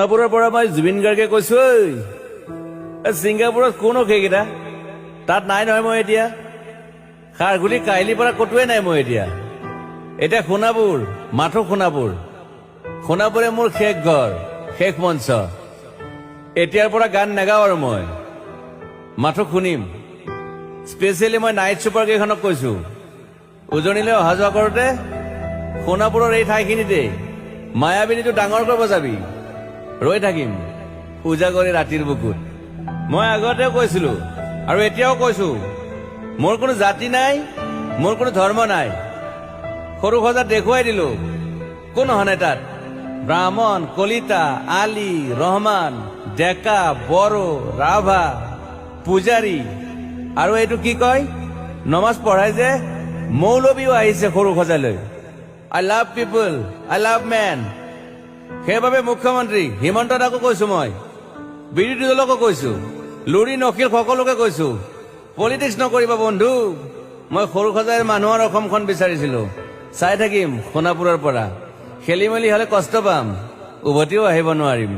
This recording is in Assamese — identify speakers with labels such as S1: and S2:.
S1: সিঙ্গাপুৰৰ পৰা মই জুবিন গাৰ্গে কৈছো সিঙ্গাপুৰত কোন সেইকেইটা তাত নাই নহয় মই এতিয়া খাৰগুলি কাহিলীৰ পৰা কতোৱে নাই মই এতিয়া সোণাপুৰ মাথো সোণাপুৰে মোৰ শেষ ঘৰ শেষ মঞ্চ এতিয়াৰ পৰা গান নাগাওঁ আৰু মই মাথো শুনিম স্পেচিয়েলি মই নাইট ছুপাৰ কেইখনক কৈছো উজনিলৈ অহা যোৱা কৰোঁতে সোণাপুৰৰ এই ঠাইখিনিতে মায়াবিনীটো ডাঙৰকৈ বজাবি ৰৈ থাকিম উজাগৰি ৰাতিৰ বুকুত মই আগতেও কৈছিলো আৰু এতিয়াও কৈছো মোৰ কোনো জাতি নাই মোৰ কোনো ধৰ্ম নাই সৰু সজাত দেখুৱাই দিলো কোন হনে তাত ব্ৰাহ্মণ কলিতা আলী ৰহমান ডেকা বড়ো ৰাভা পূজাৰী আৰু এইটো কি কয় নমাজ পঢ়াই যে মৌলবীও আহিছে সৰু সজালৈ I love people I love man সেইবাবে মুখ্যমন্ত্ৰী হিমন্ত দাকো কৈছো মই বিৰোধী দলকো কৈছো লুৰি নকিল সকলোকে কৈছো পলিটিক্স নকৰিবা বন্ধু মই সৰু সজাইৰ মানুহৰ অসমখন বিচাৰিছিলো চাই থাকিম সোণাপুৰৰ পৰা খেলি মেলি হলে কষ্ট পাম উভতিও আহিব নোৱাৰিম